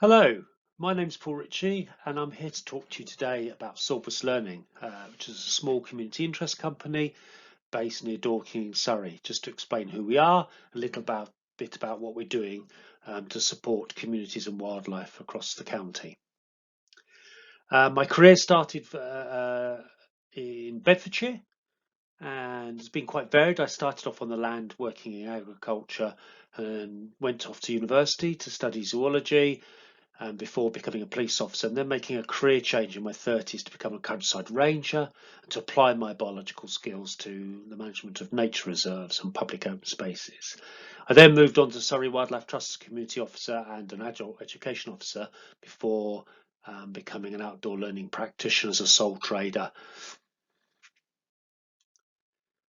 Hello, my name's Paul Ritchie and I'm here to talk to you today about Sorbus Learning, which is a small community interest company based near Dorking, Surrey, just to explain who we are, a bit about what we're doing to support communities and wildlife across the county. My career started in Bedfordshire and it's been quite varied. I started off on the land working in agriculture and went off to university to study zoology before becoming a police officer, and then making a career change in my 30s to become a countryside ranger and to apply my biological skills to the management of nature reserves and public open spaces. I then moved on to Surrey Wildlife Trust as a community officer and an adult education officer before becoming an outdoor learning practitioner as a sole trader.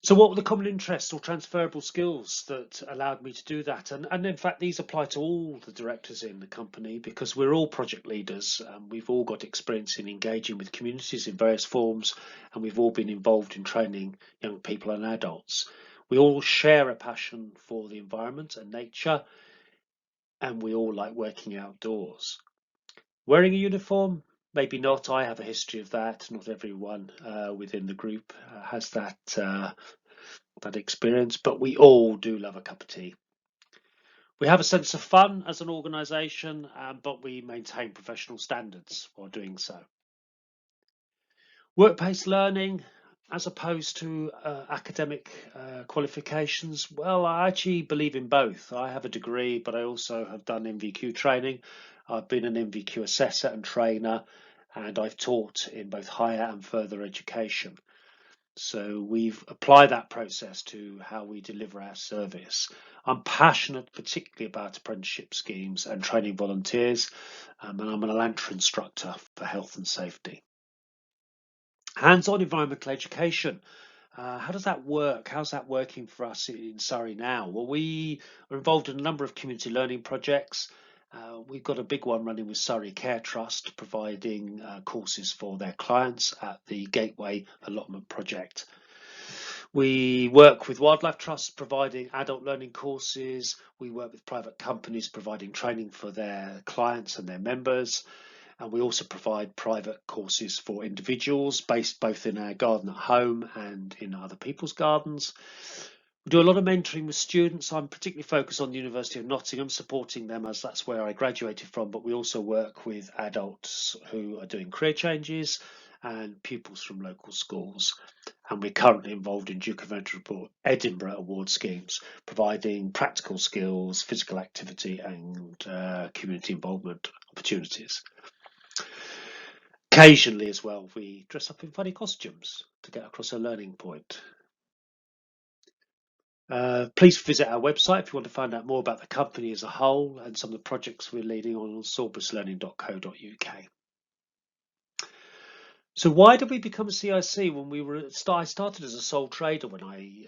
So what were the common interests or transferable skills that allowed me to do that? And in fact, these apply to all the directors in the company because we're all project leaders. We've all got experience in engaging with communities in various forms, and we've all been involved in training young people and adults. We all share a passion for the environment and nature, and we all like working outdoors. Wearing a uniform? Maybe not. I have a history of that. Not everyone within the group has that experience, but we all do love a cup of tea. We have a sense of fun as an organisation, but we maintain professional standards while doing so. Work-based learning, as opposed to academic qualifications, well, I actually believe in both. I have a degree, but I also have done NVQ training. I've been an NVQ assessor and trainer, and I've taught in both higher and further education. So we've applied that process to how we deliver our service. I'm passionate particularly about apprenticeship schemes and training volunteers, and I'm an Elantra instructor for health and safety. Hands-on environmental education. How does that work? How's that working for us in Surrey now? Well, we are involved in a number of community learning projects. We've got a big one running with Surrey Care Trust, providing courses for their clients at the Gateway Allotment Project. We work with wildlife trusts providing adult learning courses. We work with private companies providing training for their clients and their members. And we also provide private courses for individuals based both in our garden at home and in other people's gardens. We do a lot of mentoring with students. I'm particularly focused on the University of Nottingham, supporting them as that's where I graduated from, but we also work with adults who are doing career changes and pupils from local schools. And we're currently involved in Duke of Edinburgh award schemes, providing practical skills, physical activity and community involvement opportunities. Occasionally as well, we dress up in funny costumes to get across a learning point. Please visit our website if you want to find out more about the company as a whole and some of the projects we're leading on sorbuslearning.co.uk. So why did we become a CIC when I started as a sole trader when I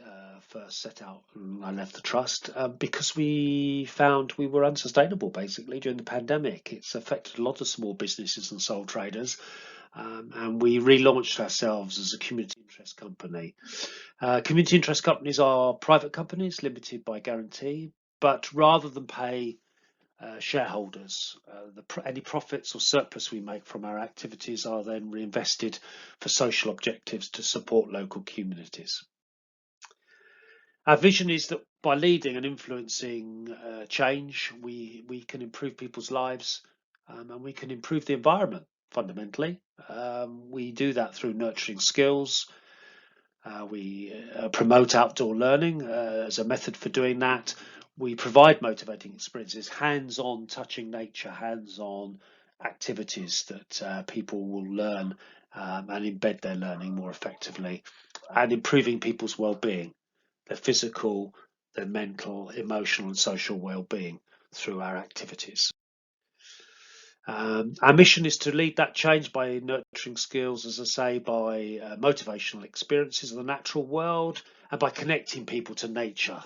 first set out and I left the trust because we found we were unsustainable basically during the pandemic. It's affected a lot of small businesses and sole traders. And we relaunched ourselves as a community interest company. Community interest companies are private companies limited by guarantee, but rather than pay shareholders, any profits or surplus we make from our activities are then reinvested for social objectives to support local communities. Our vision is that by leading and influencing change, we can improve people's lives and we can improve the environment. Fundamentally, we do that through nurturing skills. We promote outdoor learning as a method for doing that. We provide motivating experiences, hands-on touching nature, hands-on activities that people will learn and embed their learning more effectively, and improving people's well-being, their physical, their mental, emotional and social well-being through our activities. Our mission is to lead that change by nurturing skills, as I say, by motivational experiences of the natural world and by connecting people to nature.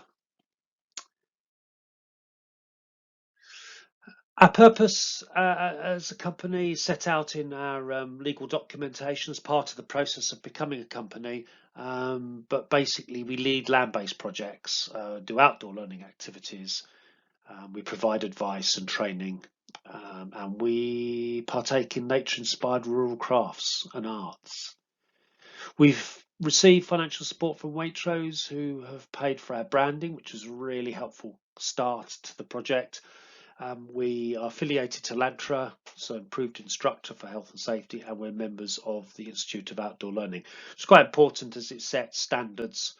Our purpose as a company is set out in our legal documentation as part of the process of becoming a company, but basically we lead land-based projects, do outdoor learning activities, we provide advice and training and we partake in nature-inspired rural crafts and arts. We've received financial support from Waitrose, who have paid for our branding, which was a really helpful start to the project. We are affiliated to LANTRA, so improved instructor for health and safety, and we're members of the Institute of Outdoor Learning. It's quite important as it sets standards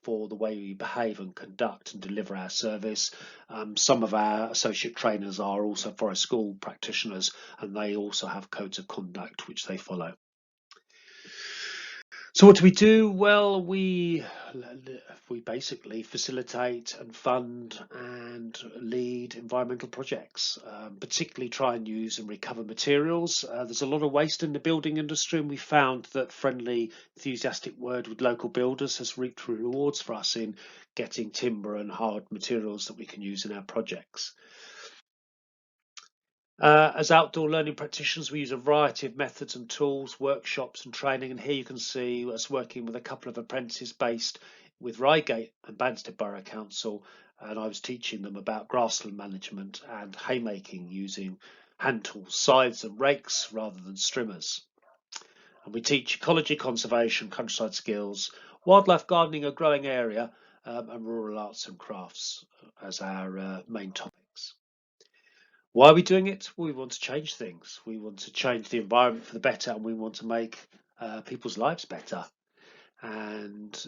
for the way we behave and conduct and deliver our service. Some of our associate trainers are also forest school practitioners, and they also have codes of conduct which they follow. So what do we do? Well, we basically facilitate and fund and lead environmental projects, particularly try and use and recover materials. There's a lot of waste in the building industry, and we found that friendly, enthusiastic word with local builders has reaped rewards for us in getting timber and hard materials that we can use in our projects. As outdoor learning practitioners, we use a variety of methods and tools, workshops and training, and here you can see us working with a couple of apprentices based with Reigate and Banstead Borough Council, and I was teaching them about grassland management and haymaking using hand tools, scythes and rakes rather than strimmers. And we teach ecology, conservation, countryside skills, wildlife gardening, a growing area, and rural arts and crafts as our main topics. Why are we doing it? Well, we want to change things. We want to change the environment for the better, and we want to make people's lives better. And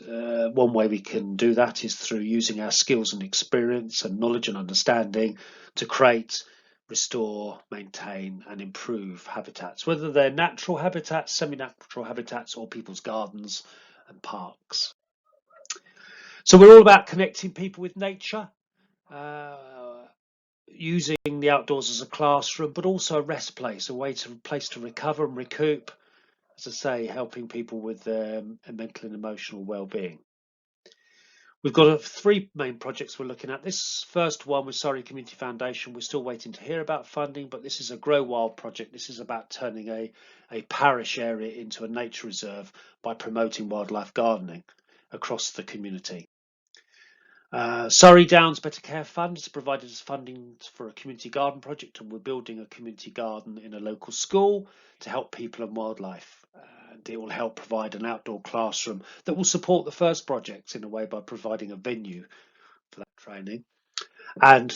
one way we can do that is through using our skills and experience and knowledge and understanding to create, restore, maintain and improve habitats, whether they're natural habitats, semi-natural habitats or people's gardens and parks. So we're all about connecting people with nature. Using the outdoors as a classroom, but also a rest place, place to recover and recoup, as I say, helping people with their mental and emotional well-being. We've got three main projects we're looking at. This first one with Surrey Community Foundation, we're still waiting to hear about funding, but this is a Grow Wild project. This is about turning a parish area into a nature reserve by promoting wildlife gardening across the community. Surrey Downs Better Care Fund has provided us funding for a community garden project, and we're building a community garden in a local school to help people and wildlife. And it will help provide an outdoor classroom that will support the first project in a way by providing a venue for that training. And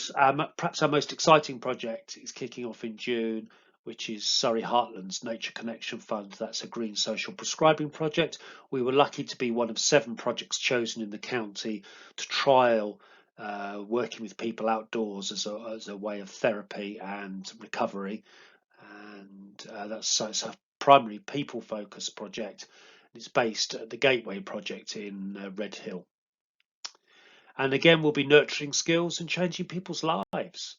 perhaps our most exciting project is kicking off in June, which is Surrey Heartlands Nature Connection Fund. That's a green social prescribing project. We were lucky to be one of 7 projects chosen in the county to trial working with people outdoors as a way of therapy and recovery. And it's a primary people-focused project. It's based at the Gateway project in Red Hill. And again, we'll be nurturing skills and changing people's lives.